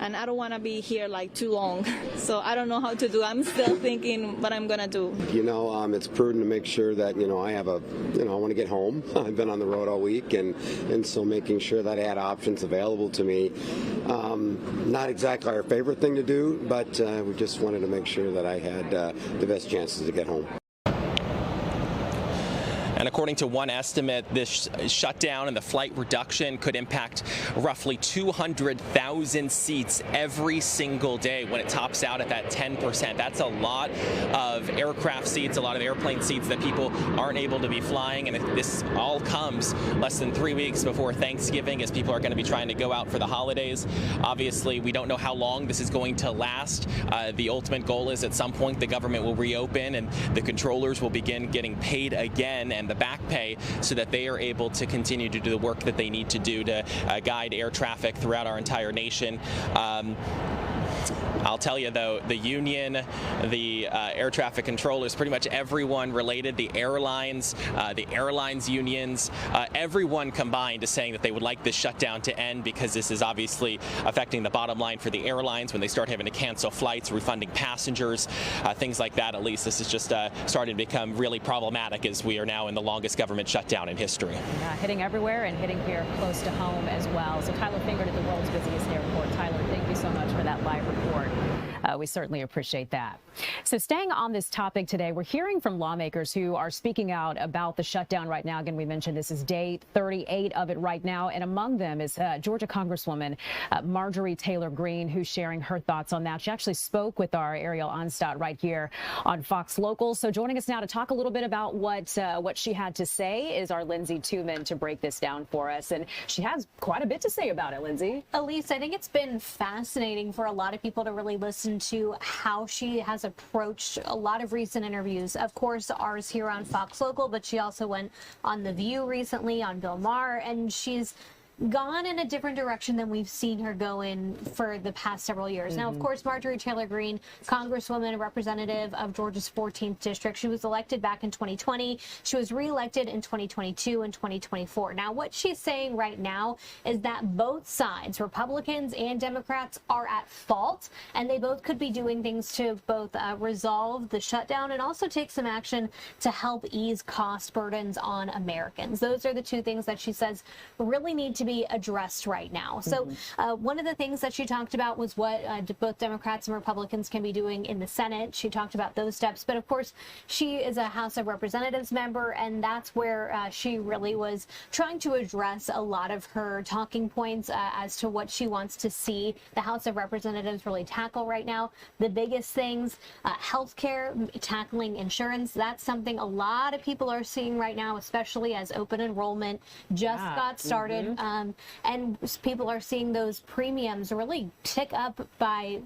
and I don't want to be here like too long. So I don't know how to do. I'm still thinking what I'm gonna do. It's prudent to make sure that I have I want to get home. I've been on the road all week, and so making sure that I had options available to me. Not exactly our favorite thing to do, but we just wanted to make sure that I had the best chances to get home. And according to one estimate, this shutdown and the flight reduction could impact roughly 200,000 seats every single day when it tops out at that 10%. That's a lot of aircraft seats, a lot of airplane seats that people aren't able to be flying. And this all comes less than 3 weeks before Thanksgiving, as people are going to be trying to go out for the holidays. Obviously, we don't know how long this is going to last. The ultimate goal is at some point the government will reopen and the controllers will begin getting paid again, and the back pay, so that they are able to continue to do the work that they need to do to guide air traffic throughout our entire nation. I'll tell you, though, the union, the air traffic controllers, pretty much everyone related, the airlines unions, everyone combined is saying that they would like this shutdown to end, because this is obviously affecting the bottom line for the airlines when they start having to cancel flights, refunding passengers, things like that. At least this is just starting to become really problematic, as we are now in the longest government shutdown in history. Yeah, hitting everywhere and hitting here close to home as well. So Tyler Fingered at the world's busiest airport. Tyler, thank you so much for that live report. We certainly appreciate that. So staying on this topic today, we're hearing from lawmakers who are speaking out about the shutdown right now. Again, we mentioned this is day 38 of it right now. And among them is Georgia Congresswoman Marjorie Taylor Greene, who's sharing her thoughts on that. She actually spoke with our Ariel Onstadt right here on Fox Local. So joining us now to talk a little bit about what she had to say is our Lindsay Tuman to break this down for us. And she has quite a bit to say about it, Lindsay. Elise, I think it's been fascinating for a lot of people to really listen to how she has approached a lot of recent interviews. Of course, ours here on Fox Local, but she also went on The View recently on Bill Maher, and she's gone in a different direction than we've seen her go in for the past several years. Now, of course, Marjorie Taylor Greene, Congresswoman and representative of Georgia's 14th district. She was elected back in 2020. She was reelected in 2022 and 2024. Now, what she's saying right now is that both sides, Republicans and Democrats, are at fault, and they both could be doing things to both resolve the shutdown and also take some action to help ease cost burdens on Americans. Those are the two things that she says really need to be addressed right now. So one of the things that she talked about was what both Democrats and Republicans can be doing in the Senate. She talked about those steps, but of course she is a House of Representatives member, and that's where she really was trying to address a lot of her talking points as to what she wants to see the House of Representatives really tackle right now. The biggest things, healthcare, tackling insurance, that's something a lot of people are seeing right now, especially as open enrollment just got started. And people are seeing those premiums really tick up by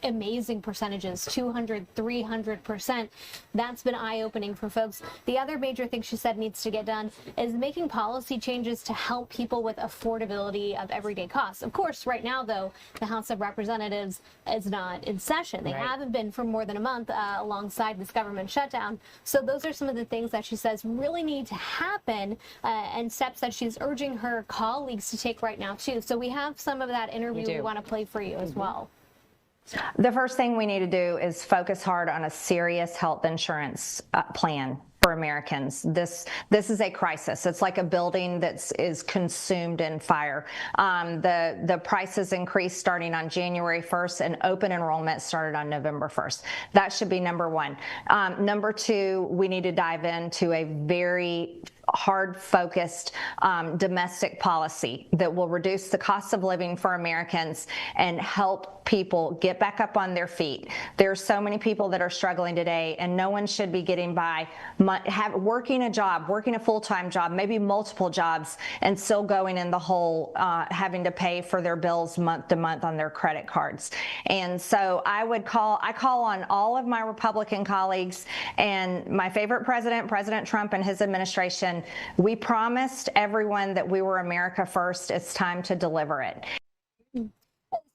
amazing percentages, 200, 300%. That's been eye-opening for folks. The other major thing she said needs to get done is making policy changes to help people with affordability of everyday costs. Of course, right now, though, the House of Representatives is not in session. They haven't been for more than a month alongside this government shutdown. So those are some of the things that she says really need to happen and steps that she's urging her colleagues to take right now, too. So we have some of that interview we want to play for you as well. The first thing we need to do is focus hard on a serious health insurance plan for Americans. This is a crisis. It's like a building that is consumed in fire. The prices increased starting on January 1st, and open enrollment started on November 1st. That should be number one. Number two, we need to dive into a very hard-focused domestic policy that will reduce the cost of living for Americans and help people get back up on their feet. There are so many people that are struggling today, and no one should be getting by working a job, working a full-time job, maybe multiple jobs, and still going in the hole, having to pay for their bills month to month on their credit cards. And so I call on all of my Republican colleagues and my favorite president, President Trump, and his administration. We promised everyone that we were America first. It's time to deliver it.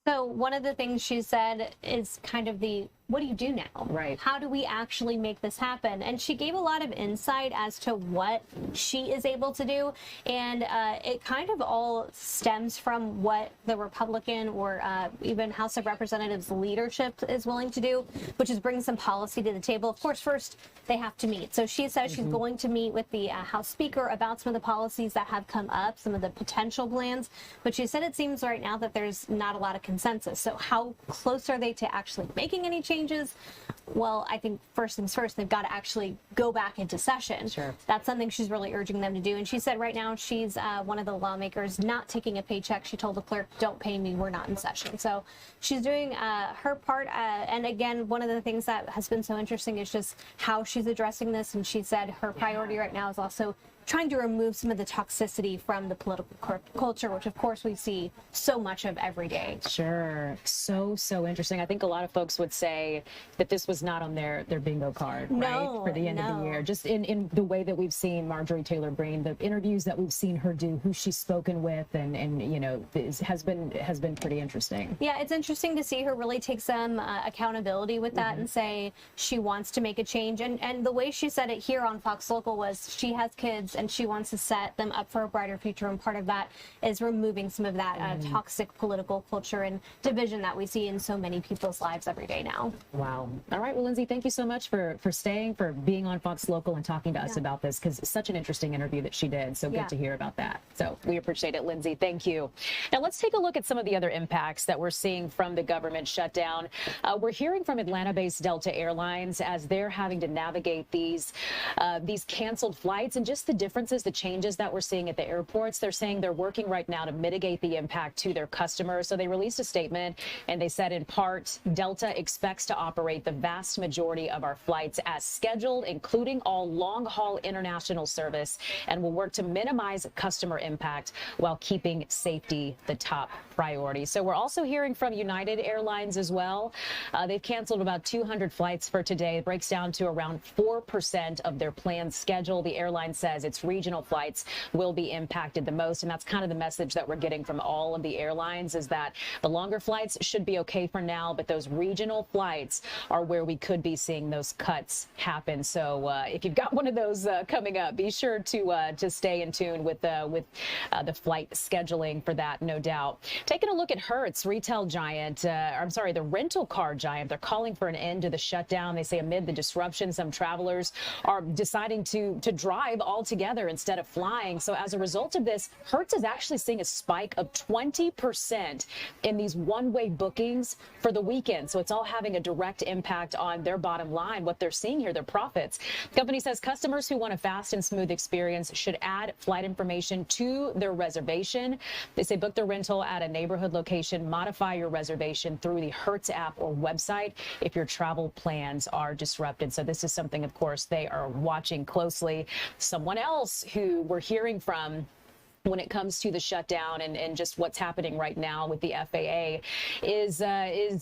So one of the things she said is kind of the what do you do now? Right. How do we actually make this happen? And she gave a lot of insight as to what she is able to do. And it kind of all stems from what the Republican or even House of Representatives leadership is willing to do, which is bring some policy to the table. Of course, first they have to meet. So she says she's going to meet with the House Speaker about some of the policies that have come up, some of the potential plans. But she said it seems right now that there's not a lot of consensus. So how close are they to actually making any changes? Well, I think first things first, they've got to actually go back into session. Sure. That's something she's really urging them to do. And she said right now she's one of the lawmakers not taking a paycheck. She told the clerk, don't pay me, we're not in session. So she's doing her part. And again, one of the things that has been so interesting is just how she's addressing this. And she said her priority right now is also trying to remove some of the toxicity from the political culture, which of course we see so much of every day. Sure. So interesting. I think a lot of folks would say that this was not on their bingo card, right? For the end of the year. Just in the way that we've seen Marjorie Taylor Greene, the interviews that we've seen her do, who she's spoken with, and you know, has been pretty interesting. Yeah, it's interesting to see her really take some accountability with that and say she wants to make a change. And the way she said it here on Fox Local was she has kids and she wants to set them up for a brighter future, and part of that is removing some of that toxic political culture and division that we see in so many people's lives every day now. Wow. All right. Well, Lindsay, thank you so much for staying, for being on Fox Local and talking to us about this, because it's such an interesting interview that she did. So good to hear about that. So we appreciate it, Lindsay. Thank you. Now let's take a look at some of the other impacts that we're seeing from the government shutdown. We're hearing from Atlanta-based Delta Airlines as they're having to navigate these canceled flights and just the differences, the changes that we're seeing at the airports. They're saying they're working right now to mitigate the impact to their customers. So they released a statement and they said, in part, Delta expects to operate the vast majority of our flights as scheduled, including all long-haul international service, and will work to minimize customer impact while keeping safety the top priority. So we're also hearing from United Airlines as well. They've canceled about 200 flights for today. It breaks down to around 4% of their planned schedule. The airline says its regional flights will be impacted the most, and that's kind of the message that we're getting from all of the airlines, is that the longer flights should be okay for now, but those regional flights are where we could be seeing those cuts happen. So if you've got one of those coming up, be sure to stay in tune with the flight scheduling for that, no doubt. Taking a look at Hertz, retail giant, the rental car giant, they're calling for an end to the shutdown. They say amid the disruption, some travelers are deciding to drive altogether instead of flying. So as a result of this, Hertz is actually seeing a spike of 20% in these one-way bookings for the weekend. So it's all having a direct impact on their bottom line, what they're seeing here, their profits. The company says customers who want a fast and smooth experience should add flight information to their reservation. They say book their rental at a neighborhood location, modify your reservation through the Hertz app or website if your travel plans are disrupted. So this is something, of course, they are watching closely. Someone else who we're hearing from when it comes to the shutdown and just what's happening right now with the FAA is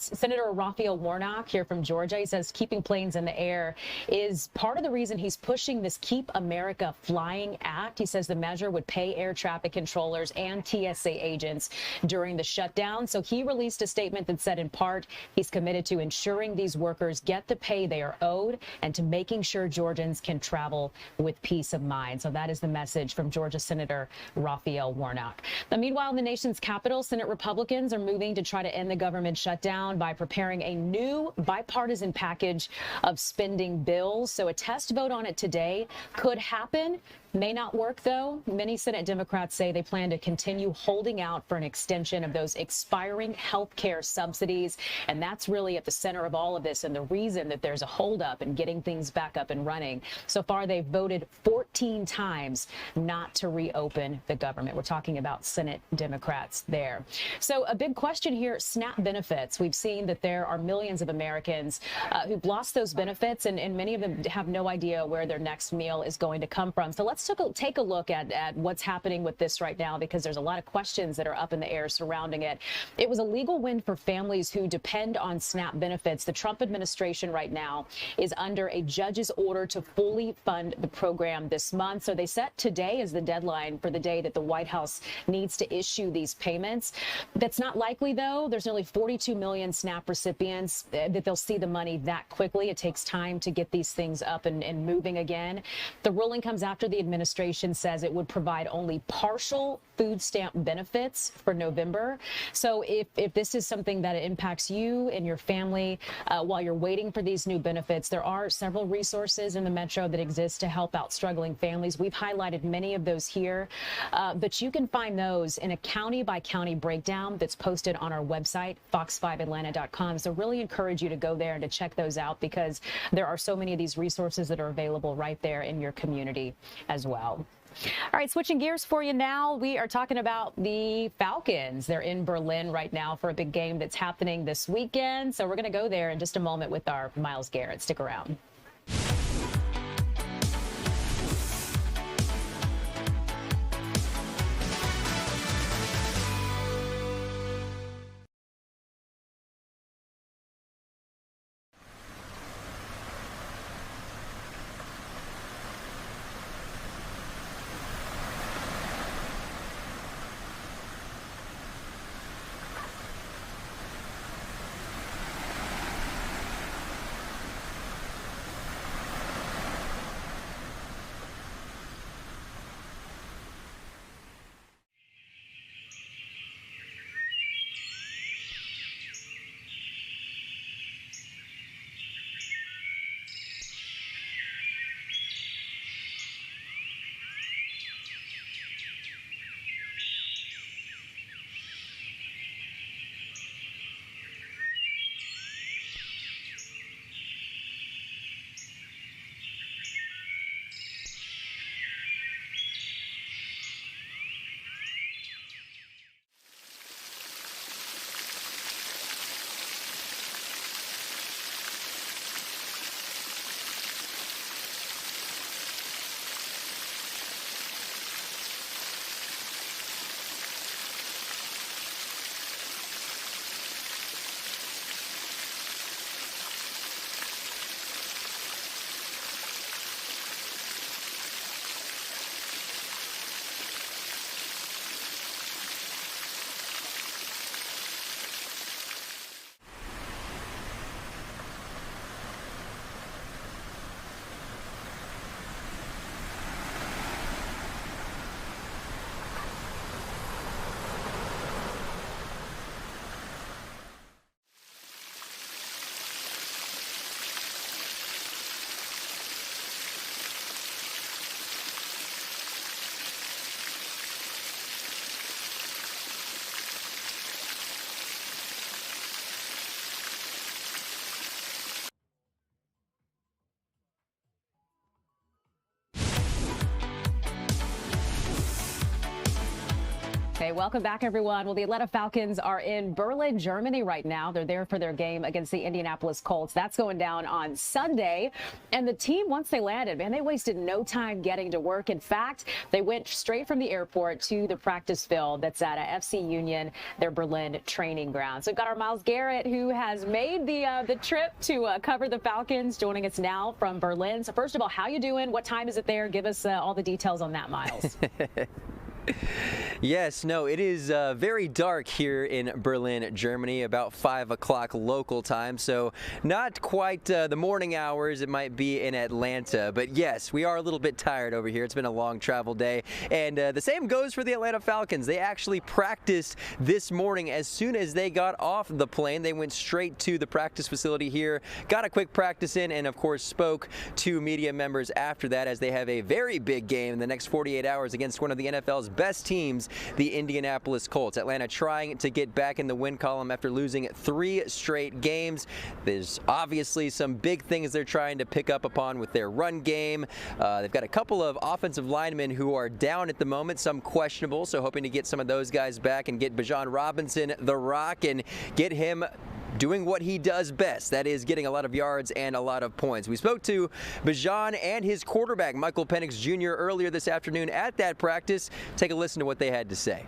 Senator Raphael Warnock here from Georgia. He says keeping planes in the air is part of the reason he's pushing this Keep America Flying Act. He says the measure would pay air traffic controllers and TSA agents during the shutdown. So he released a statement that said, in part, he's committed to ensuring these workers get the pay they are owed and to making sure Georgians can travel with peace of mind. So that is the message from Georgia Senator Raphael Warnock. Now, meanwhile, in the nation's capital, Senate Republicans are moving to try to end the government shutdown by preparing a new bipartisan package of spending bills. So a test vote on it today could happen. May not work, though. Many Senate Democrats say they plan to continue holding out for an extension of those expiring health care subsidies. And that's really at the center of all of this and the reason that there's a holdup in getting things back up and running. So far, they've voted 14 times not to reopen the government. We're talking about Senate Democrats there. So a big question here, SNAP benefits. We've seen that there are millions of Americans who've lost those benefits, and many of them have no idea where their next meal is going to come from. So let's take a look at what's happening with this right now, because there's a lot of questions that are up in the air surrounding it. It was a legal win for families who depend on SNAP benefits. The Trump administration right now is under a judge's order to fully fund the program this month. So they set today as the deadline for the day that the White House needs to issue these payments. That's not likely, though. There's nearly 42 million SNAP recipients that they'll see the money that quickly. It takes time to get these things up and moving again. The ruling comes after the administration says it would provide only partial food stamp benefits for November. So if this is something that impacts you and your family while you're waiting for these new benefits, there are several resources in the metro that exist to help out struggling families. We've highlighted many of those here, but you can find those in a county by county breakdown that's posted on our website, fox5atlanta.com. So really encourage you to go there and to check those out, because there are so many of these resources that are available right there in your community as well. All right, switching gears for you now. We are talking about the Falcons. They're in Berlin right now for a big game that's happening this weekend. So we're going to go there in just a moment with our Myles Garrett. Stick around. Hey, welcome back, everyone. Well, the Atlanta Falcons are in Berlin, Germany right now. They're there for their game against the Indianapolis Colts. That's going down on Sunday. And the team, once they landed, man, they wasted no time getting to work. In fact, they went straight from the airport to the practice field that's at FC Union, their Berlin training ground. So we've got our Myles Garrett, who has made the trip to cover the Falcons, joining us now from Berlin. So first of all, how you doing? What time is it there? Give us all the details on that, Myles. Yes, no, it is very dark here in Berlin, Germany, about 5 o'clock local time, so not quite the morning hours it might be in Atlanta. But yes, we are a little bit tired over here. It's been a long travel day, and the same goes for the Atlanta Falcons. They actually practiced this morning. As soon as they got off the plane, they went straight to the practice facility here, got a quick practice in, and of course spoke to media members after that, as they have a very big game in the next 48 hours against one of the NFL's best teams, the Indianapolis Colts. Atlanta trying to get back in the win column after losing 3 straight games. There's obviously some big things they're trying to pick up upon with their run game. They've got a couple of offensive linemen who are down at the moment, some questionable, so hoping to get some of those guys back and get Bijan Robinson, the Rock, and get him doing what he does best, that is getting a lot of yards and a lot of points. We spoke to Bijan and his quarterback, Michael Penix Jr., earlier this afternoon at that practice. Take a listen to what they had to say.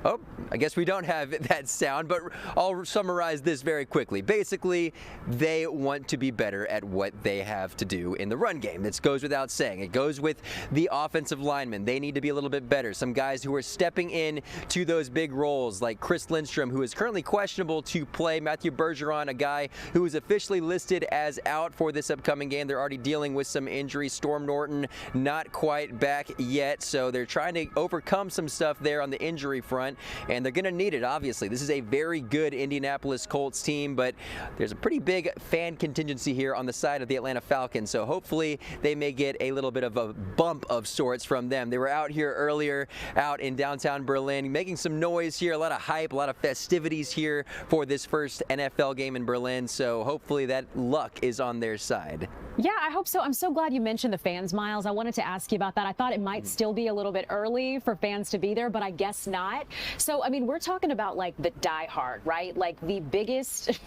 Oh, I guess we don't have that sound, but I'll summarize this very quickly. Basically, they want to be better at what they have to do in the run game. This goes without saying. It goes with the offensive linemen. They need to be a little bit better. Some guys who are stepping in to those big roles, like Chris Lindstrom, who is currently questionable to play. Matthew Bergeron, a guy who is officially listed as out for this upcoming game. They're already dealing with some injuries. Storm Norton, not quite back yet, so they're trying to overcome some stuff there on the injury front. And they're going to need it, obviously. This is a very good Indianapolis Colts team, but there's a pretty big fan contingency here on the side of the Atlanta Falcons, so hopefully they may get a little bit of a bump of sorts from them. They were out here earlier, out in downtown Berlin, making some noise here, a lot of hype, a lot of festivities here for this first NFL game in Berlin, so hopefully that luck is on their side. Yeah, I hope so. I'm so glad you mentioned the fans, Miles. I wanted to ask you about that. I thought it might still be a little bit early for fans to be there, but I guess not. So, I mean, we're talking about like the diehard, right? Like the biggest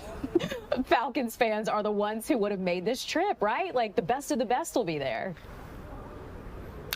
Falcons fans are the ones who would have made this trip, right? Like the best of the best will be there.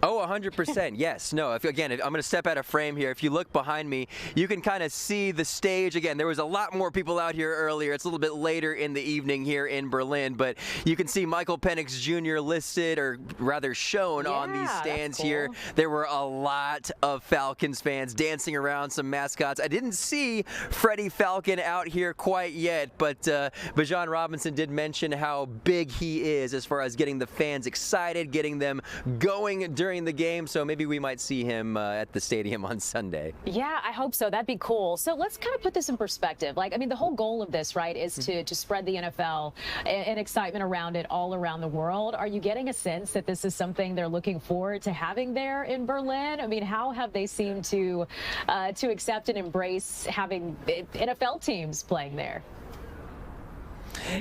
Oh, 100%. Yes. No, again, I'm going to step out of frame here. If you look behind me, you can kind of see the stage. Again, there was a lot more people out here earlier. It's a little bit later in the evening here in Berlin, but you can see Michael Penix Jr. listed, or rather shown on these stands here. There were a lot of Falcons fans dancing around, some mascots. I didn't see Freddie Falcon out here quite yet, but Bijan Robinson did mention how big he is as far as getting the fans excited, getting them going during the game, so maybe we might see him at the stadium on Sunday. Yeah, I hope so. That'd be cool. So let's kind of put this in perspective. Like, I mean, the whole goal of this, right, is to spread the NFL and excitement around it all around the world. Are you getting a sense that this is something they're looking forward to having there in Berlin? I mean, how have they seemed to accept and embrace having NFL teams playing there?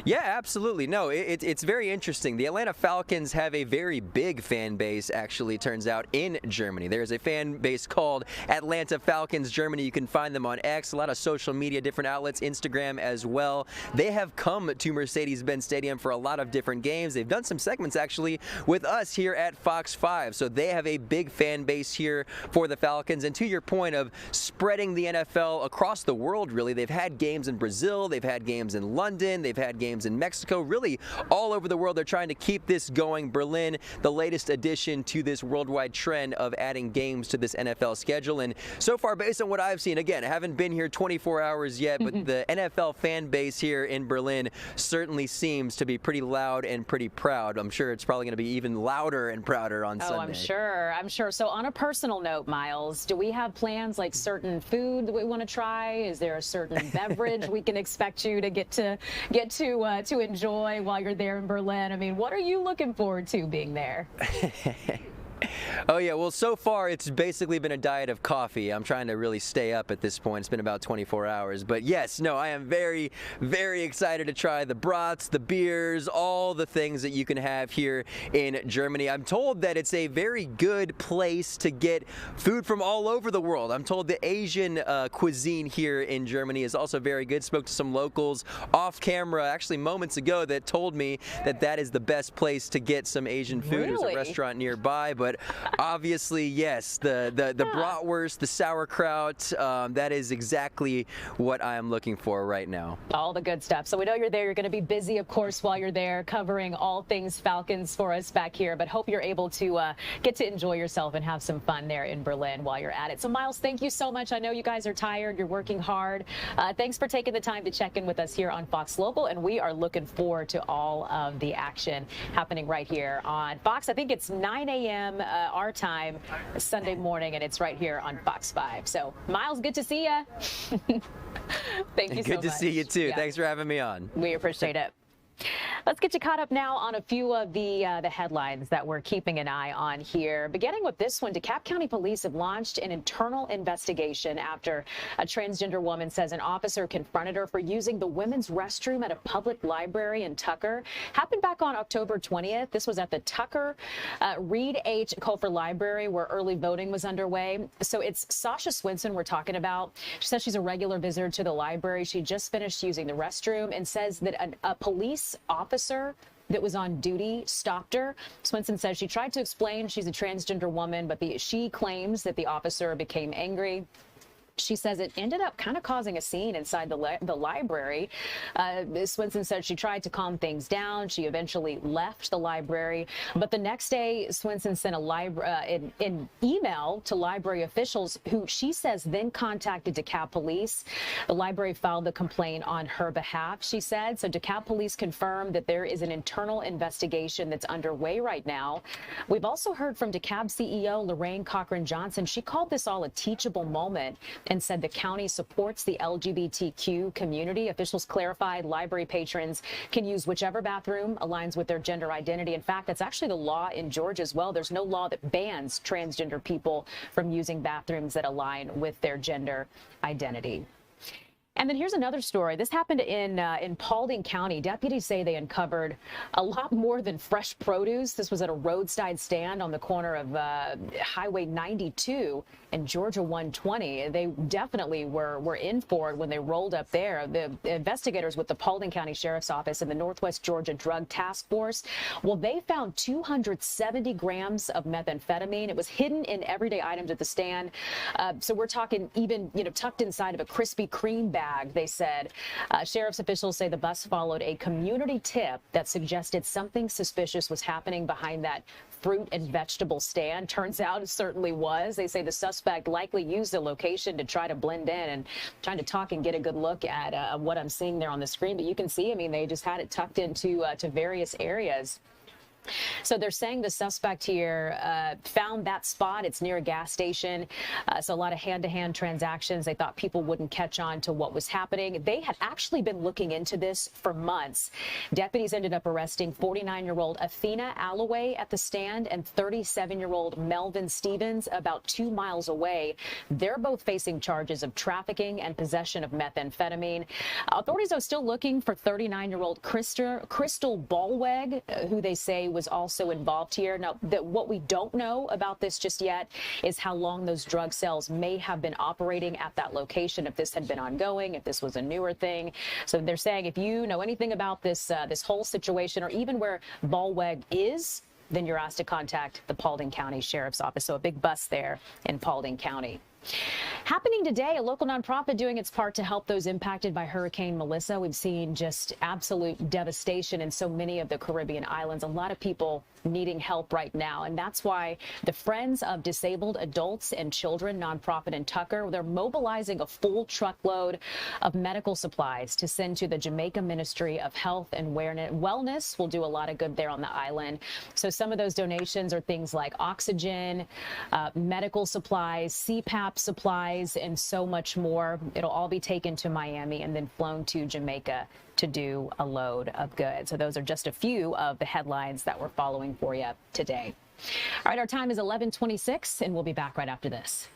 Yeah, absolutely. No, it's very interesting. The Atlanta Falcons have a very big fan base, actually, turns out, in Germany. There's a fan base called Atlanta Falcons Germany. You can find them on X, a lot of social media, different outlets, Instagram as well. They have come to Mercedes-Benz Stadium for a lot of different games. They've done some segments, actually, with us here at Fox 5. So they have a big fan base here for the Falcons. And to your point of spreading the NFL across the world, really, they've had games in Brazil, they've had games in London, they've had games in Mexico, really all over the world. They're trying to keep this going. Berlin, the latest addition to this worldwide trend of adding games to this NFL schedule. And so far, based on what I've seen, again, I haven't been here 24 hours yet, but the NFL fan base here in Berlin certainly seems to be pretty loud and pretty proud. I'm sure it's probably going to be even louder and prouder on Sunday. Oh, I'm sure. So on a personal note, Miles, do we have plans, like certain food that we want to try? Is there a certain beverage we can expect you to get to enjoy while you're there in Berlin? I mean, what are you looking forward to being there? Oh, yeah. Well, so far, it's basically been a diet of coffee. I'm trying to really stay up at this point. It's been about 24 hours. But yes, no, I am very, very excited to try the brats, the beers, all the things that you can have here in Germany. I'm told that it's a very good place to get food from all over the world. I'm told the Asian cuisine here in Germany is also very good. Spoke to some locals off camera, actually moments ago, that told me that that is the best place to get some Asian food. There's a restaurant nearby, but obviously, yes, the bratwurst, the sauerkraut, that is exactly what I am looking for right now. All the good stuff. So we know you're there. You're going to be busy, of course, while you're there, covering all things Falcons for us back here. But hope you're able to get to enjoy yourself and have some fun there in Berlin while you're at it. So, Miles, thank you so much. I know you guys are tired. You're working hard. Thanks for taking the time to check in with us here on Fox Local. And we are looking forward to all of the action happening right here on Fox. I think it's 9 a.m. Our time Sunday morning, and it's right here on Fox 5. So, Miles, good to see you. Thank you so much. Good to see you, too. Yeah. Thanks for having me on. We appreciate it. Let's get you caught up now on a few of the headlines that we're keeping an eye on here. Beginning with this one, DeKalb County Police have launched an internal investigation after a transgender woman says an officer confronted her for using the women's restroom at a public library in Tucker. Happened back on October 20th. This was at the Tucker Reed H. Colfer Library, where early voting was underway. So it's Sasha Swinson we're talking about. She says she's a regular visitor to the library. She just finished using the restroom and says that a police officer that was on duty stopped her. Swinson says she tried to explain she's a transgender woman, but she claims that the officer became angry she says it ended up kind of causing a scene inside the library. Swinson said she tried to calm things down. She eventually left the library. But the next day, Swinson sent an email to library officials who she says then contacted DeKalb police. The library filed the complaint on her behalf, she said. So DeKalb police confirmed that there is an internal investigation that's underway right now. We've also heard from DeKalb CEO Lorraine Cochran-Johnson. She called this all a teachable moment and said the county supports the LGBTQ community. Officials clarified library patrons can use whichever bathroom aligns with their gender identity. In fact, that's actually the law in Georgia as well. There's no law that bans transgender people from using bathrooms that align with their gender identity. And then here's another story. This happened in Paulding County. Deputies say they uncovered a lot more than fresh produce. This was at a roadside stand on the corner of Highway 92 and Georgia 120. They definitely were in for it when they rolled up there. The investigators with the Paulding County Sheriff's Office and the Northwest Georgia Drug Task Force, well, they found 270 grams of methamphetamine. It was hidden in everyday items at the stand. So we're talking even, tucked inside of a Krispy Kreme bag, they said. Sheriff's officials say the bus followed a community tip that suggested something suspicious was happening behind that fruit and vegetable stand. Turns out it certainly was. They say the suspect likely used the location to try to blend in and trying to talk and get a good look at what I'm seeing there on the screen. But you can see, they just had it tucked into to various areas. So they're saying the suspect here found that spot. It's near a gas station. So a lot of hand-to-hand transactions. They thought people wouldn't catch on to what was happening. They had actually been looking into this for months. Deputies ended up arresting 49-year-old Athena Alloway at the stand and 37-year-old Melvin Stevens about 2 miles away. They're both facing charges of trafficking and possession of methamphetamine. Authorities are still looking for 39-year-old Crystal Ballweg, who they say was also involved here. Now, what we don't know about this just yet is how long those drug sales may have been operating at that location, if this had been ongoing, if this was a newer thing. So they're saying if you know anything about this this whole situation, or even where Ballweg is, then you're asked to contact the Paulding County Sheriff's Office. So a big bust there in Paulding County. Happening today, a local nonprofit doing its part to help those impacted by Hurricane Melissa. We've seen just absolute devastation in so many of the Caribbean islands. A lot of people needing help right now. And that's why the Friends of Disabled Adults and Children nonprofit in Tucker, they're mobilizing a full truckload of medical supplies to send to the Jamaica Ministry of Health and Wellness. Will do a lot of good there on the island. So some of those donations are things like oxygen, medical supplies, CPAP supplies, and so much more. It'll all be taken to Miami and then flown to Jamaica to do a load of goods. So those are just a few of the headlines that we're following for you today. All right, our time is 11:26, and we'll be back right after this.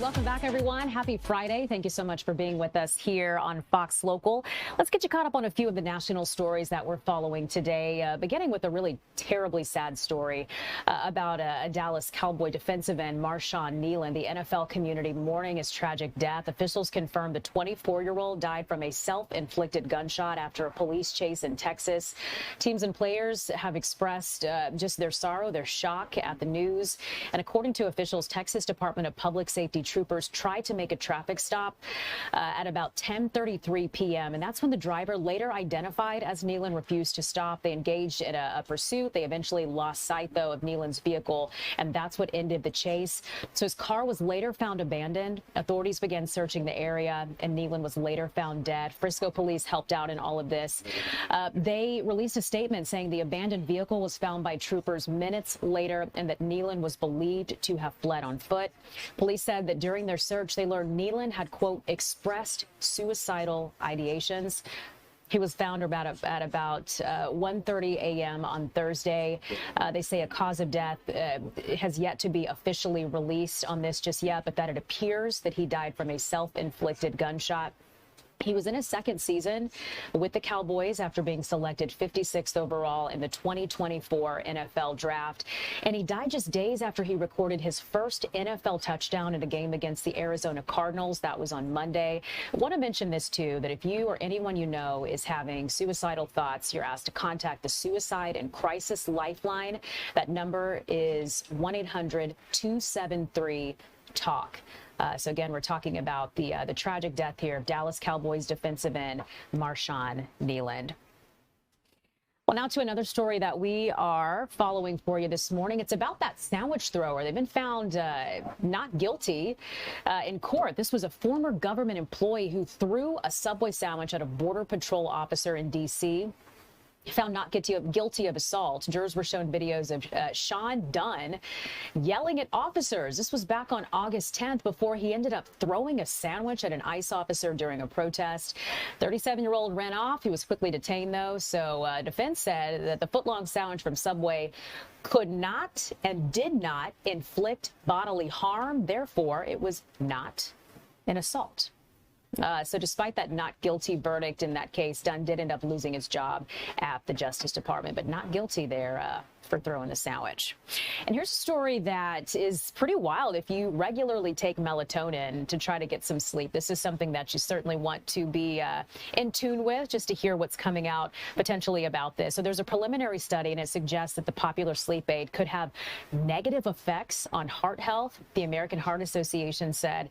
Welcome back, everyone. Happy Friday. Thank you so much for being with us here on Fox Local. Let's get you caught up on a few of the national stories that we're following today, beginning with a really terribly sad story about a Dallas Cowboy defensive end, Marshawn Kneeland. The NFL community mourning his tragic death. Officials confirmed the 24-year-old died from a self-inflicted gunshot after a police chase in Texas. Teams and players have expressed just their sorrow, their shock at the news. And according to officials, Texas Department of Public Safety troopers tried to make a traffic stop at about 10:33 p.m. And that's when the driver, later identified as Kneeland, refused to stop. They engaged in a pursuit. They eventually lost sight, though, of Kneeland's vehicle, and that's what ended the chase. So his car was later found abandoned. Authorities began searching the area, and Kneeland was later found dead. Frisco police helped out in all of this. They released a statement saying the abandoned vehicle was found by troopers minutes later and that Kneeland was believed to have fled on foot. Police said that during their search, they learned Kneeland had, quote, expressed suicidal ideations. He was found at about 1:30 a.m. on Thursday. They say a cause of death has yet to be officially released on this just yet, but that it appears that he died from a self-inflicted gunshot. He was in his second season with the Cowboys after being selected 56th overall in the 2024 NFL draft. And he died just days after he recorded his first NFL touchdown in a game against the Arizona Cardinals. That was on Monday. I want to mention this, too, that if you or anyone you know is having suicidal thoughts, you're asked to contact the Suicide and Crisis Lifeline. That number is 1-800-273-TALK. So again, we're talking about the tragic death here of Dallas Cowboys defensive end Marshawn Kneeland. Well, now to another story that we are following for you this morning. It's about that sandwich thrower. They've been found not guilty in court. This was a former government employee who threw a Subway sandwich at a Border Patrol officer in D.C. Found not guilty of assault. Jurors were shown videos of Sean Dunn yelling at officers. This was back on August 10th before he ended up throwing a sandwich at an ICE officer during a protest. 37-year-old ran off. He was quickly detained, though. So defense said that the foot-long sandwich from Subway could not and did not inflict bodily harm. Therefore, it was not an assault. So despite that not guilty verdict in that case, Dunn did end up losing his job at the Justice Department, but not guilty there for throwing the sandwich. And here's a story that is pretty wild. If you regularly take melatonin to try to get some sleep, this is something that you certainly want to be in tune with, just to hear what's coming out potentially about this. So there's a preliminary study, and it suggests that the popular sleep aid could have negative effects on heart health. The American Heart Association said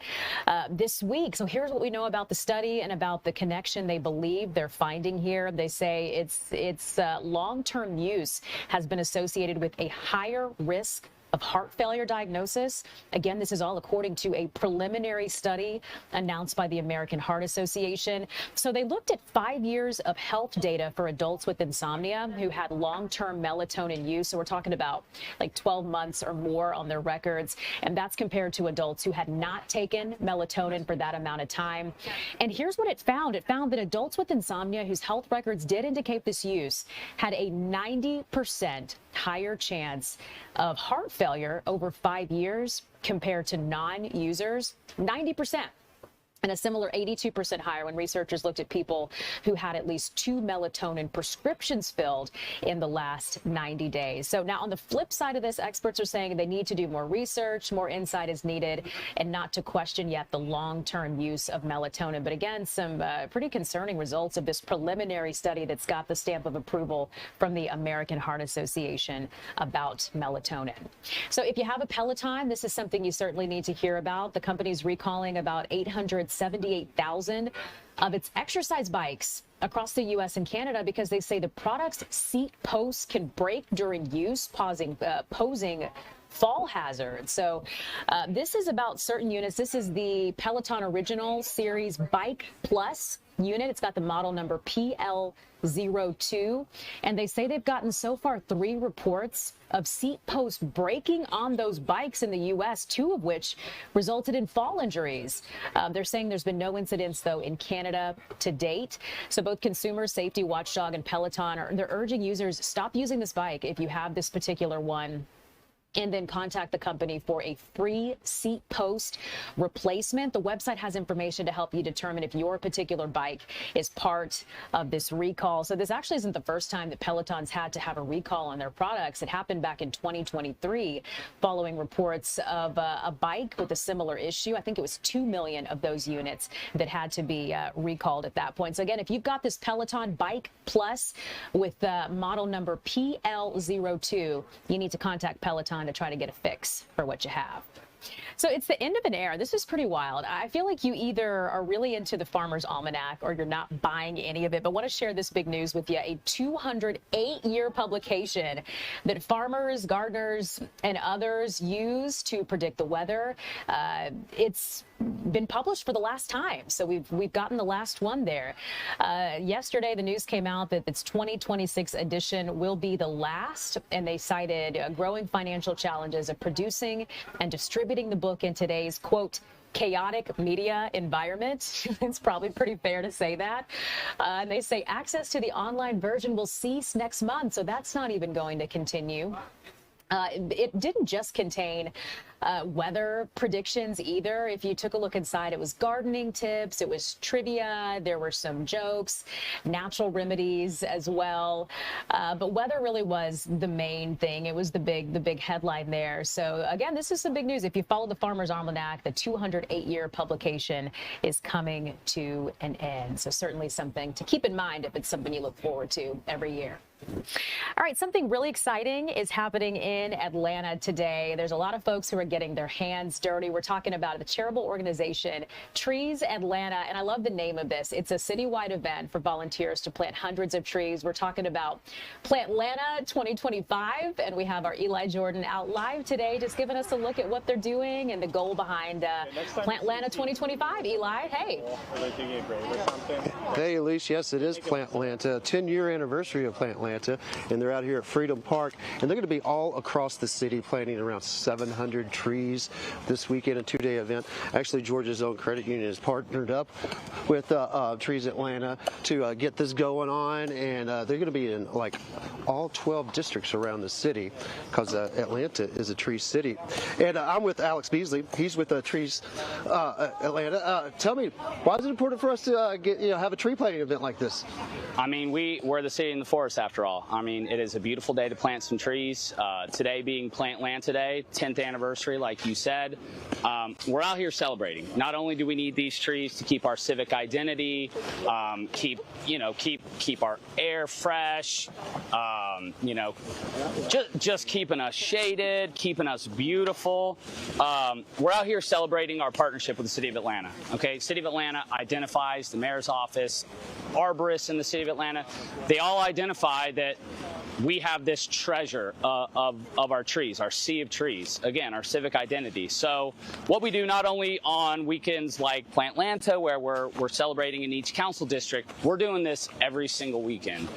this week. So here's what we know about the study and about the connection they believe they're finding here. They say its long-term use has been associated with a higher risk of heart failure diagnosis. Again, this is all according to a preliminary study announced by the American Heart Association. So they looked at 5 years of health data for adults with insomnia who had long-term melatonin use. So we're talking about like 12 months or more on their records. And that's compared to adults who had not taken melatonin for that amount of time. And here's what it found. It found that adults with insomnia whose health records did indicate this use had a 90% higher chance of heart failure over 5 years compared to non-users. 90%. And a similar 82% higher when researchers looked at people who had at least 2 melatonin prescriptions filled in the last 90 days. So now on the flip side of this, experts are saying they need to do more research, more insight is needed, and not to question yet the long-term use of melatonin. But again, some pretty concerning results of this preliminary study that's got the stamp of approval from the American Heart Association about melatonin. So if you have a Peloton, this is something you certainly need to hear about. The company's recalling about 878,000 of its exercise bikes across the U.S. and Canada because they say the product's seat posts can break during use, posing fall hazards. So this is about certain units. This is the Peloton Original Series Bike Plus unit. It's got the model number PL02. And they say they've gotten so far 3 reports of seat posts breaking on those bikes in the U.S., 2 of which resulted in fall injuries. They're saying there's been no incidents, though, in Canada to date. So both Consumer Safety Watchdog and Peloton they're urging users, stop using this bike if you have this particular one. and then contact the company for a free seat post replacement. The website has information to help you determine if your particular bike is part of this recall. So this actually isn't the first time that Peloton's had to have a recall on their products. It happened back in 2023 following reports of a bike with a similar issue. I think it was 2 million of those units that had to be recalled at that point. So again, if you've got this Peloton Bike Plus with model number PL02, you need to contact Peloton to try to get a fix for what you have. So it's the end of an era. This is pretty wild. I feel like you either are really into the Farmer's Almanac or you're not buying any of it, but want to share this big news with you. A 208-year publication that farmers, gardeners, and others use to predict the weather. It's been published for the last time, so we've gotten the last one there. Yesterday, the news came out that its 2026 edition will be the last, and they cited growing financial challenges of producing and distributing the book in today's, quote, chaotic media environment. It's probably pretty fair to say that. And they say access to the online version will cease next month, so that's not even going to continue. It didn't just contain weather predictions either. If you took a look inside, it was gardening tips, it was trivia, there were some jokes, natural remedies as well. But weather really was the main thing. It was the big headline there. So again, this is some big news. If you follow the Farmer's Almanac, the 208-year publication is coming to an end. So certainly something to keep in mind if it's something you look forward to every year. All right, something really exciting is happening in Atlanta today. There's a lot of folks who are getting their hands dirty. We're talking about the charitable organization Trees Atlanta, and I love the name of this. It's a citywide event for volunteers to plant hundreds of trees. We're talking about Plant Atlanta 2025, and we have our Eli Jordan out live today just giving us a look at what they're doing and the goal behind Plant Atlanta 2025. Eli, hey. Hey, Elise, yes, it is Plant Atlanta, 10-year anniversary of Plant Atlanta, and they're out here at Freedom Park, and they're going to be all across the city planting around 700 trees this weekend, a two-day event. Actually, Georgia's own credit union has partnered up with Trees Atlanta to get this going on, and they're going to be in like all 12 districts around the city because Atlanta is a tree city. And I'm with Alex Beasley. He's with Trees Atlanta. Tell me, why is it important for us to have a tree planting event like this? I mean, we're the city in the forest after all. I mean, it is a beautiful day to plant some trees. Today being Plant Atlanta Day, 10th anniversary, like you said. We're out here celebrating. Not only do we need these trees to keep our civic identity, keep our air fresh, just keeping us shaded, keeping us beautiful. We're out here celebrating our partnership with the City of Atlanta. Okay, City of Atlanta identifies, the mayor's office, arborists in the City of Atlanta, they all identify that we have this treasure of our trees, our sea of trees, again, our civic identity. So what we do not only on weekends like Plant Atlanta, where we're celebrating in each council district, we're doing this every single weekend.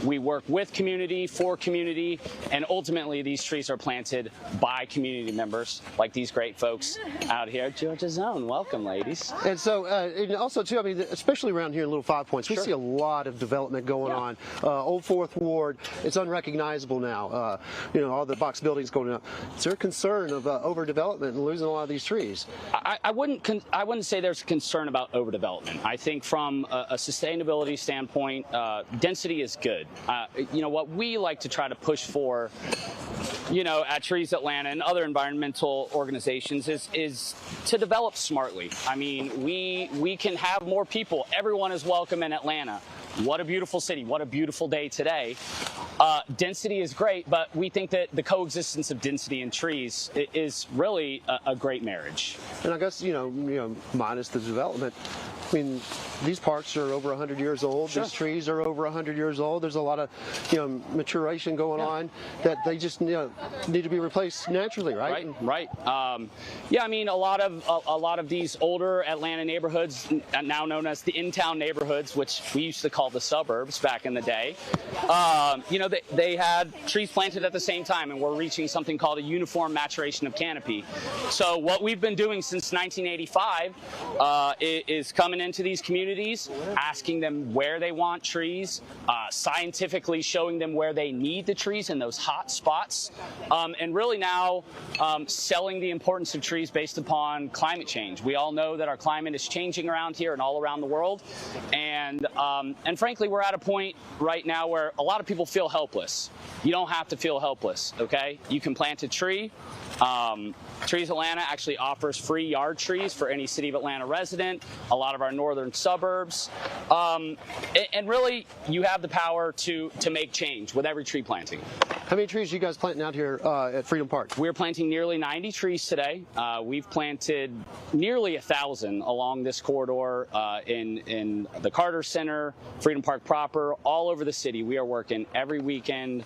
We work with community, for community, and ultimately these trees are planted by community members like these great folks out here at Georgia's Own. Welcome, ladies. And so, and also too, I mean, especially around here in Little Five Points, we see a lot of development going on. Old Fourth Ward, it's unrecognizable now. All the box buildings going up. Is there a concern of overdevelopment and losing a lot of these trees? I wouldn't say there's a concern about overdevelopment. I think from a sustainability standpoint, density is good. What we like to try to push for, at Trees Atlanta and other environmental organizations is to develop smartly. I mean, we can have more people. Everyone is welcome in Atlanta. What a beautiful city. What a beautiful day today. Density is great, but we think that the coexistence of density and trees is really a great marriage. And I guess, minus the development, I mean, these parks are over 100 years old. Sure. These trees are over 100 years old. There's a lot of, maturation going on that they just, need to be replaced naturally, right? Right. I mean, a lot of these older Atlanta neighborhoods, now known as the in-town neighborhoods, which we used to call the suburbs back in the day, they had trees planted at the same time, and we're reaching something called a uniform maturation of canopy. So what we've been doing since 1985 is coming coming into these communities, asking them where they want trees, scientifically showing them where they need the trees in those hot spots, and really now selling the importance of trees based upon climate change. We all know that our climate is changing around here and all around the world, and frankly, we're at a point right now where a lot of people feel helpless. You don't have to feel helpless, okay? You can plant a tree. Trees Atlanta actually offers free yard trees for any City of Atlanta resident, a lot of our northern suburbs. And really, you have the power to make change with every tree planting. How many trees are you guys planting out here at Freedom Park? We're planting nearly 90 trees today. We've planted nearly 1,000 along this corridor in the Carter Center, Freedom Park proper, all over the city. We are working every weekend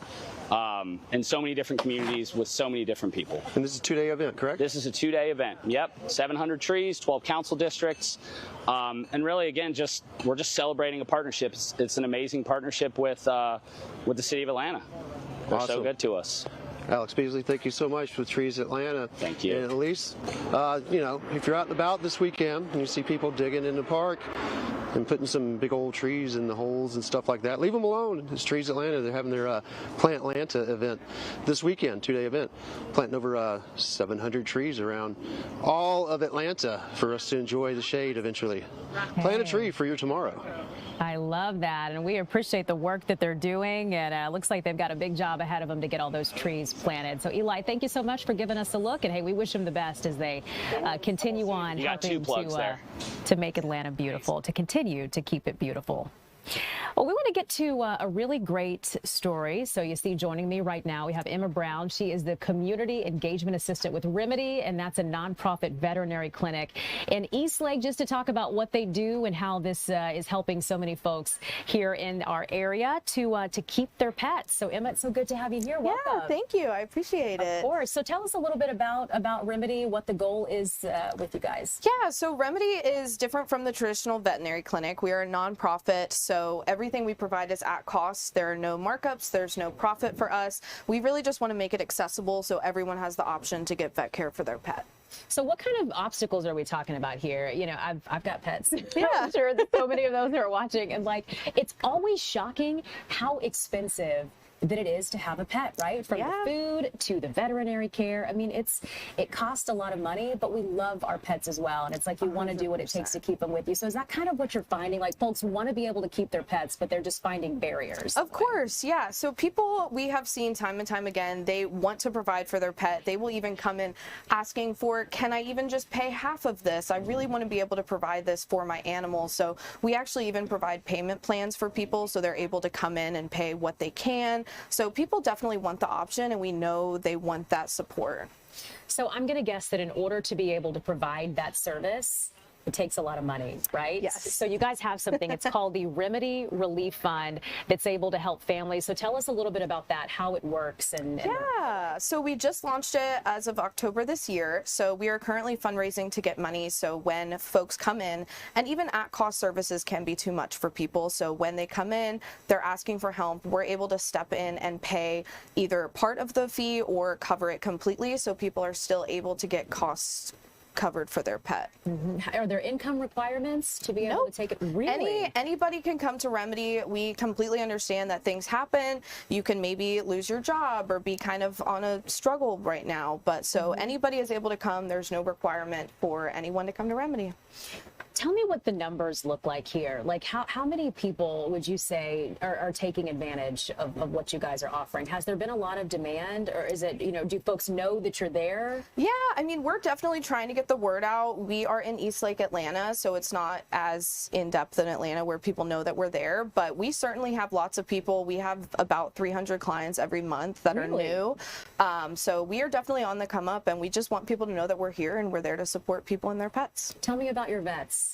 in so many different communities with so many different people. And this is a two-day event, correct? This is a two-day event. Yep, 700 trees, 12 council districts, and really, again, we're just celebrating a partnership. It's an amazing partnership with the City of Atlanta. They're Awesome. so good to us. Alex Beasley, thank you so much for Trees Atlanta. Thank you. And at least, if you're out and about this weekend and you see people digging in the park and putting some big old trees in the holes and stuff like that, leave them alone. It's Trees Atlanta. They're having their Plant Atlanta event this weekend, two-day event, planting over 700 trees around all of Atlanta for us to enjoy the shade eventually. Plant a tree for your tomorrow. I love that, and we appreciate the work that they're doing, and it looks like they've got a big job ahead of them to get all those trees planted. So, Eli, thank you so much for giving us a look, and hey, we wish them the best as they continue on helping to make Atlanta beautiful, to continue to keep it beautiful. Well, we want to get to a really great story. So you see joining me right now, we have Emma Brown. She is the Community Engagement Assistant with Remedy, and that's a nonprofit veterinary clinic in Eastlake, just to talk about what they do and how this is helping so many folks here in our area to keep their pets. So Emma, it's so good to have you here. Welcome. Yeah, thank you. I appreciate it. Of course. So tell us a little bit about Remedy, what the goal is with you guys. Yeah, so Remedy is different from the traditional veterinary clinic. We are a nonprofit, so everything we provide is at cost. There are no markups. There's no profit for us. We really just want to make it accessible so everyone has the option to get vet care for their pet. So what kind of obstacles are we talking about here? You know, I've got pets. Yeah. I'm sure that so many of those are watching, and it's always shocking how expensive that it is to have a pet, right? From the food to the veterinary care. I mean, it costs a lot of money, but we love our pets as well. And it's like you want to do what it takes to keep them with you. So is that kind of what you're finding? Like folks want to be able to keep their pets, but they're just finding barriers. Of course, yeah. So people we have seen time and time again, they want to provide for their pet. They will even come in asking for, can I even just pay half of this? I really want to be able to provide this for my animal. So we actually even provide payment plans for people so they're able to come in and pay what they can. So people definitely want the option, and we know they want that support. So I'm going to guess that in order to be able to provide that service, it takes a lot of money, right? Yes. So you guys have something. It's called the Remedy Relief Fund that's able to help families. So tell us a little bit about that, how it works. Yeah, so we just launched it as of October this year. So we are currently fundraising to get money. So when folks come in, and even at-cost services can be too much for people. So when they come in, they're asking for help. We're able to step in and pay either part of the fee or cover it completely. So people are still able to get costs covered for their pet. Are there income requirements to be able to take it? Really? Anybody can come to Remedy. We completely understand that things happen. You can maybe lose your job or be kind of on a struggle right now. But so anybody is able to come. There's no requirement for anyone to come to Remedy. Tell me what the numbers look like here. Like how many people would you say are taking advantage of what you guys are offering? Has there been a lot of demand, or is it, do folks know that you're there? Yeah, I mean, we're definitely trying to get the word out. We are in Eastlake, Atlanta, so it's not as in-depth in Atlanta where people know that we're there, but we certainly have lots of people. We have about 300 clients every month that are new. So we are definitely on the come up, and we just want people to know that we're here and we're there to support people and their pets. Tell me about your vets.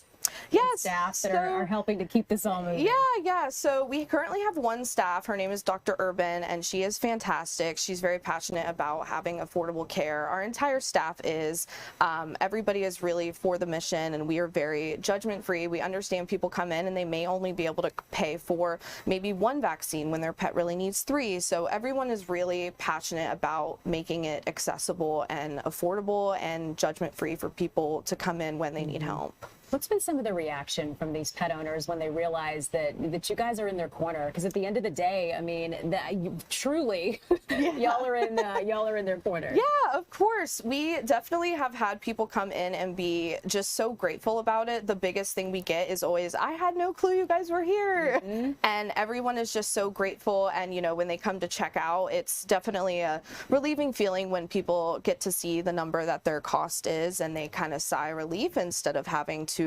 Yes, staff that are helping to keep this all moving. Yeah. So we currently have one staff. Her name is Dr. Urban, and she is fantastic. She's very passionate about having affordable care. Our entire staff is. Everybody is really for the mission, and we are very judgment-free. We understand people come in and they may only be able to pay for maybe one vaccine when their pet really needs 3. So everyone is really passionate about making it accessible and affordable and judgment-free for people to come in when they need help. What's been some of the reaction from these pet owners when they realize that you guys are in their corner? Because at the end of the day, I mean, truly, y'all are in their corner. Yeah, of course. We definitely have had people come in and be just so grateful about it. The biggest thing we get is always, I had no clue you guys were here. And everyone is just so grateful. And, you know, when they come to check out, it's definitely a relieving feeling when people get to see the number that their cost is and they kind of sigh relief instead of having to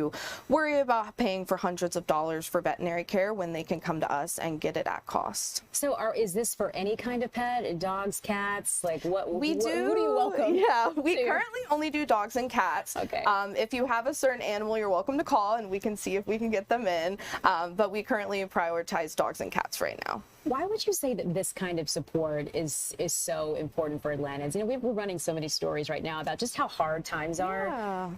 worry about paying for hundreds of dollars for veterinary care when they can come to us and get it at cost. So is this for any kind of pet? Dogs, cats? Like what? We do. Who do you welcome? Yeah, we currently only do dogs and cats. Okay. If you have a certain animal, you're welcome to call and we can see if we can get them in. But we currently prioritize dogs and cats right now. Why would you say that this kind of support is so important for Atlantans? You know, we're running so many stories right now about just how hard times are,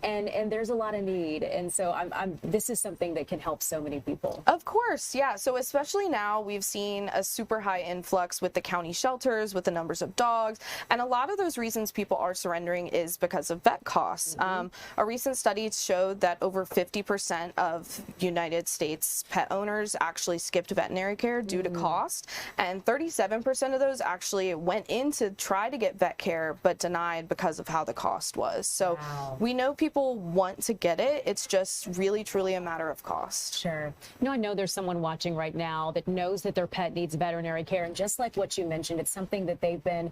and there's a lot of need, and so this is something that can help so many people. Of course, yeah. So especially now, we've seen a super high influx with the county shelters, with the numbers of dogs, and a lot of those reasons people are surrendering is because of vet costs. A recent study showed that over 50% of United States pet owners actually skipped veterinary care due to cost. And 37% of those actually went in to try to get vet care but denied because of how the cost was. So we know people want to get it. It's just really truly a matter of cost. Sure. You know, I know there's someone watching right now that knows that their pet needs veterinary care, and just like what you mentioned, it's something that they've been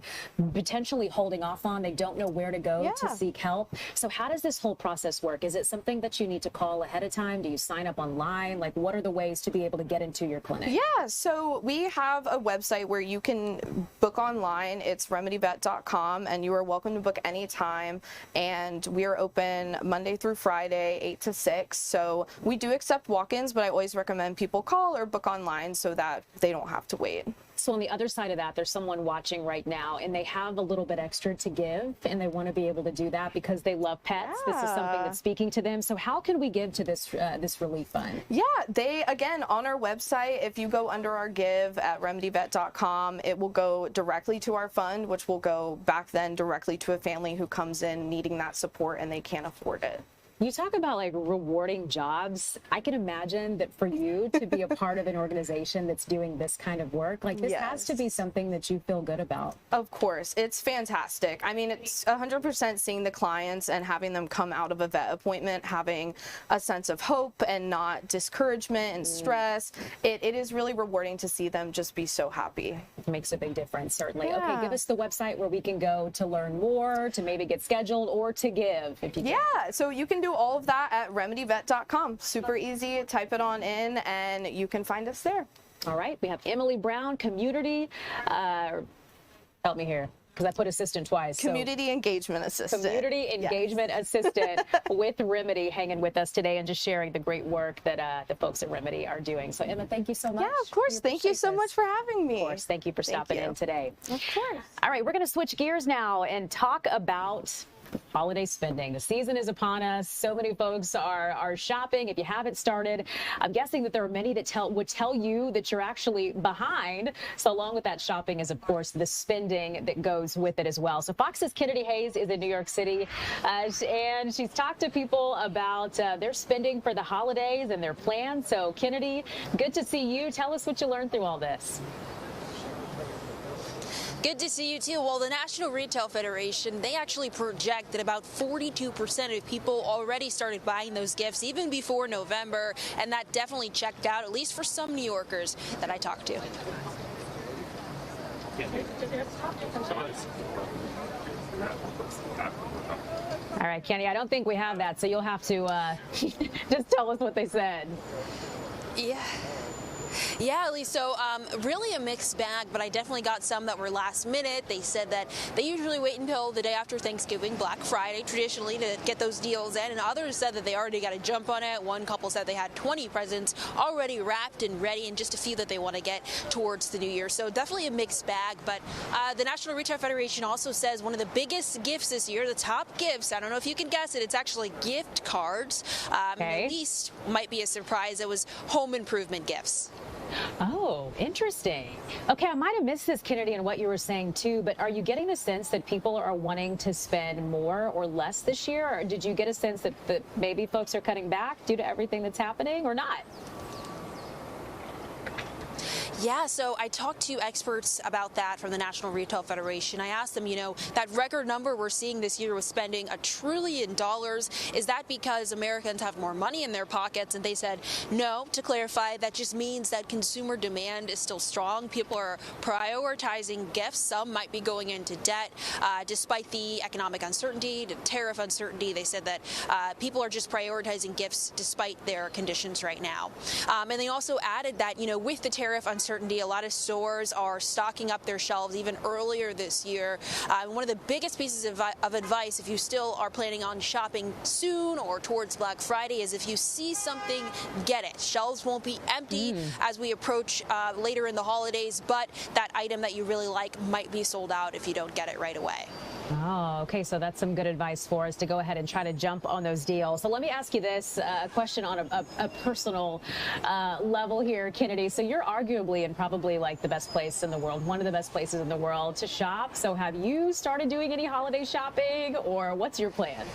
potentially holding off on. They don't know where to go to seek help. So how does this whole process work? Is it something that you need to call ahead of time? Do you sign up online? Like, what are the ways to be able to get into your clinic? Yeah, so we have a website where you can book online. It's remedyvet.com, and you are welcome to book anytime. And we are open Monday through Friday, 8 to 6. So we do accept walk-ins, but I always recommend people call or book online so that they don't have to wait. So on the other side of that, there's someone watching right now and they have a little bit extra to give and they want to be able to do that because they love pets. This is something that's speaking to them. So how can we give to this this relief fund? Yeah, they, again, on our website, if you go under our give at remedyvet.com, it will go directly to our fund, which will go back then directly to a family who comes in needing that support and they can't afford it. You talk about like rewarding jobs. I can imagine that for you to be a part of an organization that's doing this kind of work, like this has to be something that you feel good about. Of course, it's fantastic. I mean, it's 100% seeing the clients and having them come out of a vet appointment having a sense of hope and not discouragement and stress. It is really rewarding to see them just be so happy. It makes a big difference, certainly. Okay, give us the website where we can go to learn more, to maybe get scheduled, or to give, if you can. Yeah, so you can do all of that at remedyvet.com. Super easy. Type it on in and you can find us there. All right. We have Emily Brown, community. Help me here, because I put assistant twice. Community engagement assistant. Community engagement assistant with Remedy, hanging with us today and just sharing the great work that the folks at Remedy are doing. So Emma, thank you so much. Yeah, of course. Thank you so much for having me. Of course. Thank you for stopping in today. Of course. All right. We're going to switch gears now and talk about holiday spending. The season is upon us. So many folks are shopping. If you haven't started, I'm guessing that there are many that would tell you that you're actually behind. So along with that shopping is, of course, the spending that goes with it as well. So Fox's Kennedy Hayes is in New York City, and she's talked to people about their spending for the holidays and their plans. So Kennedy, good to see you. Tell us what you learned through all this. Good to see you too. Well, the National Retail Federation, they actually project that about 42% of people already started buying those gifts even before November, and that definitely checked out, at least for some New Yorkers that I talked to. All right, Kenny, I don't think we have that, so you'll have to just tell us what they said. Yeah, Elise, so really a mixed bag, but I definitely got some that were last minute. They said that they usually wait until the day after Thanksgiving, Black Friday, traditionally, to get those deals in, and others said that they already got to jump on it. One couple said they had 20 presents already wrapped and ready, and just a few that they want to get towards the new year. So definitely a mixed bag, but the National Retail Federation also says one of the biggest gifts this year, the top gifts, I don't know if you can guess it, it's actually gift cards. The least might be a surprise. It was home improvement gifts. Oh, interesting. Okay, I might have missed this, Kennedy, and what you were saying too, but are you getting the sense that people are wanting to spend more or less this year? Or did you get a sense that maybe folks are cutting back due to everything that's happening or not? Yeah, so I talked to experts about that from the National Retail Federation. I asked them, that record number we're seeing this year with spending $1 trillion, is that because Americans have more money in their pockets? And they said, no, to clarify, that just means that consumer demand is still strong. People are prioritizing gifts. Some might be going into debt. Despite the economic uncertainty, the tariff uncertainty, they said that people are just prioritizing gifts despite their conditions right now. And they also added that, with the tariff uncertainty, a lot of stores are stocking up their shelves even earlier this year. One of the biggest pieces of advice, if you still are planning on shopping soon or towards Black Friday, is if you see something, get it. Shelves won't be empty as we approach later in the holidays, but that item that you really like might be sold out if you don't get it right away. Oh, okay. So that's some good advice for us to go ahead and try to jump on those deals. So let me ask you this question on a personal level here, Kennedy. So you're arguably in probably like the best place in the world, one of the best places in the world to shop. So have you started doing any holiday shopping, or what's your plan?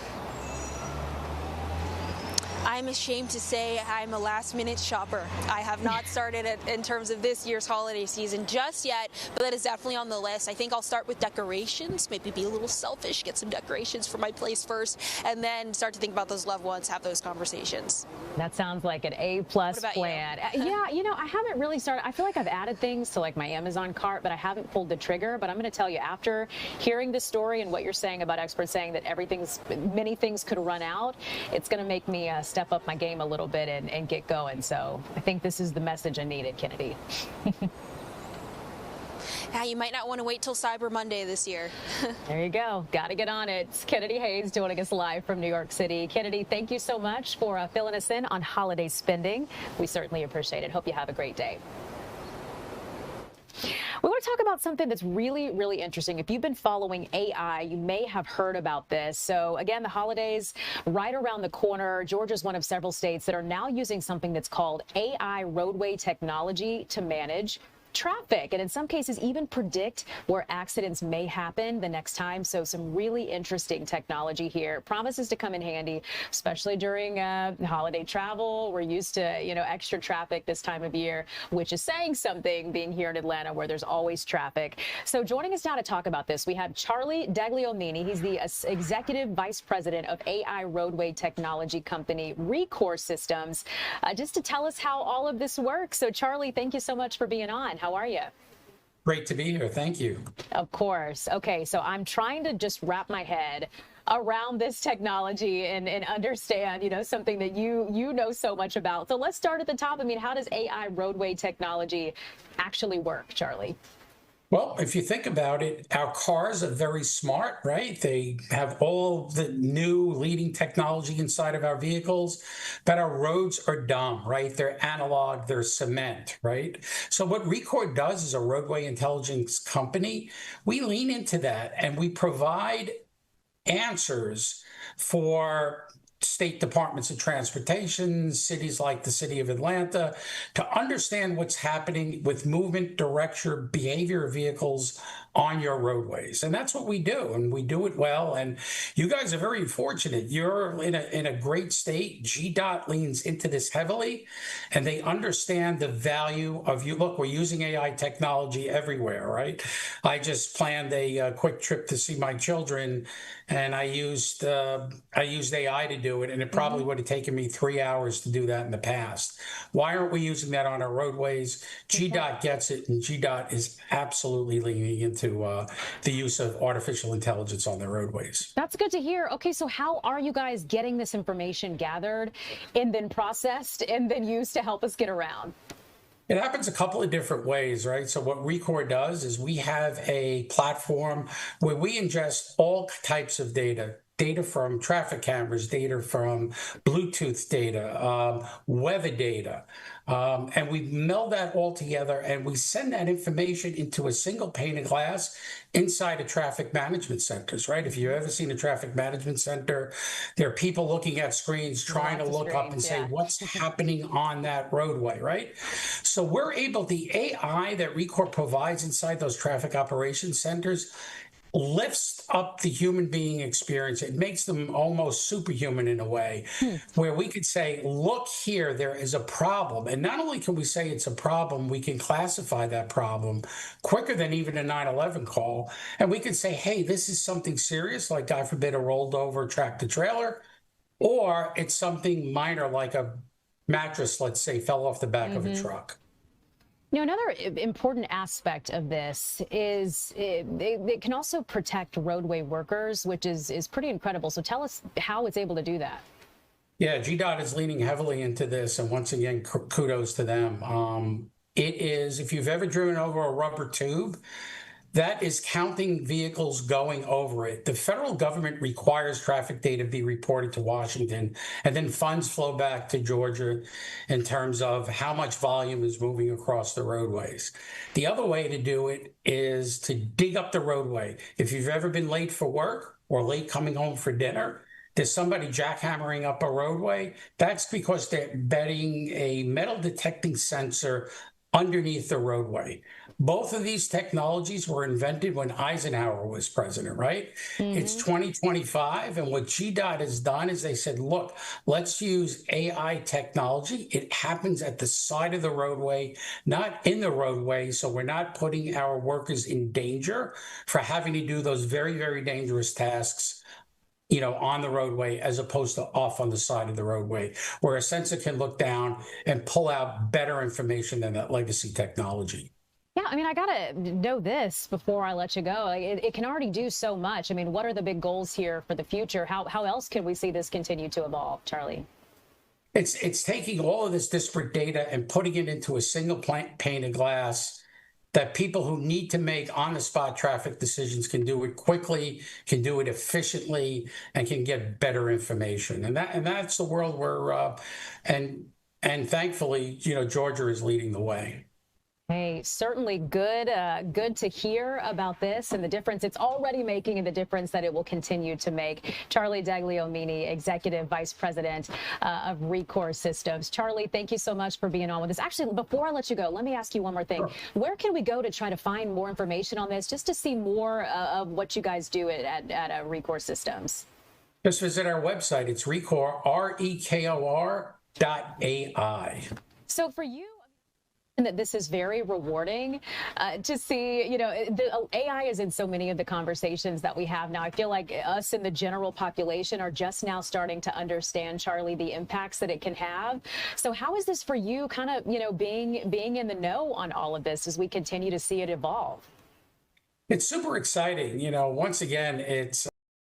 I'm ashamed to say I'm a last-minute shopper. I have not started it in terms of this year's holiday season just yet, but that is definitely on the list. I think I'll start with decorations, maybe be a little selfish, get some decorations for my place first, and then start to think about those loved ones, have those conversations. That sounds like an A-plus plan. Yeah, I haven't really started. I feel like I've added things to like my Amazon cart, but I haven't pulled the trigger. But I'm going to tell you, after hearing this story and what you're saying about experts saying that many things could run out, it's going to make me step up my game a little bit and get going. So I think this is the message I needed, Kennedy. Yeah, you might not want to wait till Cyber Monday this year. There you go. Got to get on it. It's Kennedy Hayes joining us live from New York City. Kennedy, thank you so much for filling us in on holiday spending. We certainly appreciate it. Hope you have a great day. We want to talk about something that's really, really interesting. If you've been following AI, you may have heard about this. So again, the holidays right around the corner. Georgia's one of several states that are now using something that's called AI roadway technology to manage traffic, and in some cases even predict where accidents may happen the next time. So some really interesting technology here. Promises to come in handy, especially during holiday travel. We're used to, extra traffic this time of year, which is saying something being here in Atlanta where there's always traffic. So joining us now to talk about this, we have Charlie Dagliomini. He's the Executive Vice President of AI roadway technology company Recourse Systems, just to tell us how all of this works. So Charlie, thank you so much for being on. How are you? Great to be here. Thank you. Of course. Okay, so I'm trying to just wrap my head around this technology and understand, something that you know so much about. So let's start at the top. I mean, how does AI roadway technology actually work, Charlie? Well, if you think about it, our cars are very smart, right? They have all the new leading technology inside of our vehicles, but our roads are dumb, right? They're analog, they're cement, right? So what Record does as a roadway intelligence company, we lean into that and we provide answers for state departments of transportation, cities like the city of Atlanta, to understand what's happening with movement, direction, behavior of vehicles on your roadways. And that's what we do, and we do it well. And you guys are very fortunate. You're in a great state. GDOT leans into this heavily, and they understand the value of you. Look, we're using AI technology everywhere, right? I just planned a quick trip to see my children, and I used AI to do it, and it probably would have taken me 3 hours to do that in the past. Why aren't we using that on our roadways? GDOT gets it, and GDOT is absolutely leaning into the use of artificial intelligence on the roadways. That's good to hear. Okay, so how are you guys getting this information gathered and then processed and then used to help us get around? It happens a couple of different ways, right? So what Record does is we have a platform where we ingest all types of data from traffic cameras, data from Bluetooth data, weather data, and we meld that all together and we send that information into a single pane of glass inside of traffic management centers, right? If you've ever seen a traffic management center, there are people looking at screens trying to look up and say, what's happening on that roadway, right? So we're able, the AI that RECORP provides inside those traffic operations centers lifts up the human being experience. It makes them almost superhuman in a way, where we could say, look here, there is a problem. And not only can we say it's a problem, we can classify that problem quicker than even a 911 call. And we can say, hey, this is something serious, like God forbid a rolled over tractor trailer, or it's something minor like a mattress, let's say, fell off the back of a truck. You know, another important aspect of this is it can also protect roadway workers, which is pretty incredible. So tell us how it's able to do that. Yeah, GDOT is leaning heavily into this, and once again, kudos to them. It is, if you've ever driven over a rubber tube, that is counting vehicles going over it. The federal government requires traffic data be reported to Washington, and then funds flow back to Georgia in terms of how much volume is moving across the roadways. The other way to do it is to dig up the roadway. If you've ever been late for work or late coming home for dinner, there's somebody jackhammering up a roadway. That's because they're embedding a metal detecting sensor underneath the roadway. Both of these technologies were invented when Eisenhower was president, right? It's 2025, and what GDOT has done is they said, look, let's use AI technology. It happens at the side of the roadway, not in the roadway, so we're not putting our workers in danger for having to do those very, very dangerous tasks, you know, on the roadway as opposed to off on the side of the roadway, where a sensor can look down and pull out better information than that legacy technology. Yeah, I mean, I gotta know this before I let you go. It can already do so much. I mean, what are the big goals here for the future? How else can we see this continue to evolve, Charlie? It's taking all of this disparate data and putting it into a single pane of glass that people who need to make on-the-spot traffic decisions can do it quickly, can do it efficiently, and can get better information. And that's the world we're and thankfully, you know, Georgia is leading the way. Hey, certainly good to hear about this and the difference it's already making and the difference that it will continue to make. Charlie Dagliomini, Executive Vice President of RECORP Systems. Charlie, thank you so much for being on with us. Actually, before I let you go, let me ask you one more thing. Sure. Where can we go to try to find more information on this, just to see more of what you guys do at RECORP Systems? Just visit our website. It's RECOR, REKOR.ai. So for you, and that this is very rewarding to see, you know, the AI is in so many of the conversations that we have now. I feel like us in the general population are just now starting to understand, Charlie, the impacts that it can have. So how is this for you, kind of, you know, being in the know on all of this as we continue to see it evolve? It's super exciting. You know, once again, it's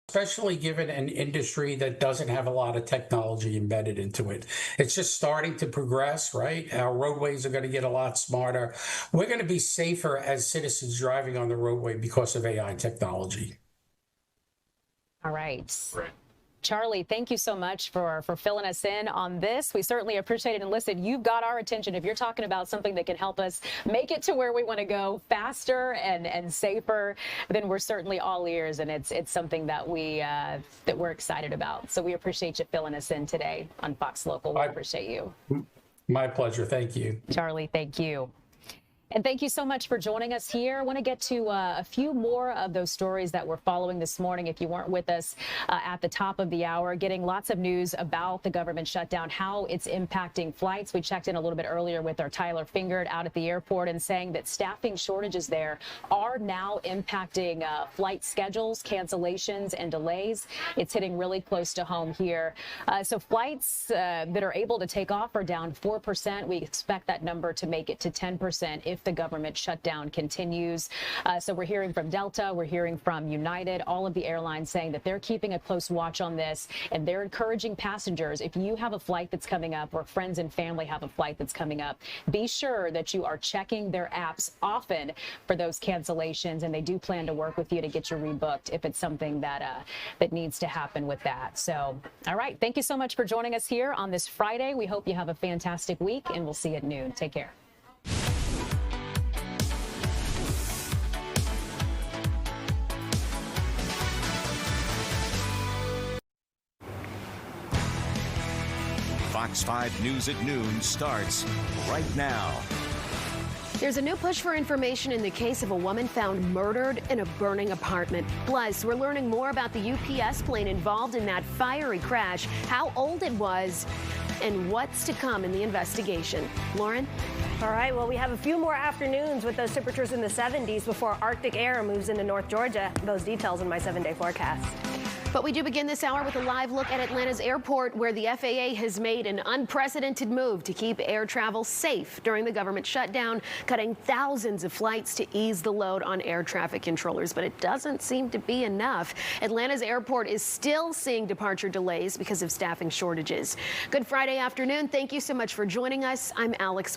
especially given an industry that doesn't have a lot of technology embedded into it. It's just starting to progress, right? Our roadways are going to get a lot smarter. We're going to be safer as citizens driving on the roadway because of AI technology. All right. Charlie, thank you so much for filling us in on this. We certainly appreciate it. And listen, you've got our attention. If you're talking about something that can help us make it to where we want to go faster and safer, then we're certainly all ears. And it's something that we're excited about. So we appreciate you filling us in today on Fox Local. We appreciate you. My pleasure. Thank you. Charlie, thank you. And thank you so much for joining us here. I want to get to a few more of those stories that we're following this morning. If you weren't with us at the top of the hour, getting lots of news about the government shutdown, how it's impacting flights. We checked in a little bit earlier with our Tyler Fingert out at the airport and saying that staffing shortages there are now impacting flight schedules, cancellations, and delays. It's hitting really close to home here. So flights that are able to take off are down 4%. We expect that number to make it to 10% if the government shutdown continues. So we're hearing from Delta, we're hearing from United, all of the airlines saying that they're keeping a close watch on this, and they're encouraging passengers, if you have a flight that's coming up or friends and family have a flight that's coming up, be sure that you are checking their apps often for those cancellations, and they do plan to work with you to get you rebooked if it's something that that needs to happen with that. So, all right, thank you so much for joining us here on this Friday. We hope you have a fantastic week, and we'll see you at noon. Take care. Fox 5 News at noon starts right now. There's a new push for information in the case of a woman found murdered in a burning apartment. Plus, we're learning more about the UPS plane involved in that fiery crash, how old it was, and what's to come in the investigation. Lauren? All right, well, we have a few more afternoons with those temperatures in the 70s before Arctic air moves into North Georgia. Those details in my 7-day forecast. But we do begin this hour with a live look at Atlanta's airport, where the FAA has made an unprecedented move to keep air travel safe during the government shutdown, cutting thousands of flights to ease the load on air traffic controllers. But it doesn't seem to be enough. Atlanta's airport is still seeing departure delays because of staffing shortages. Good Friday afternoon. Thank you so much for joining us. I'm Alex.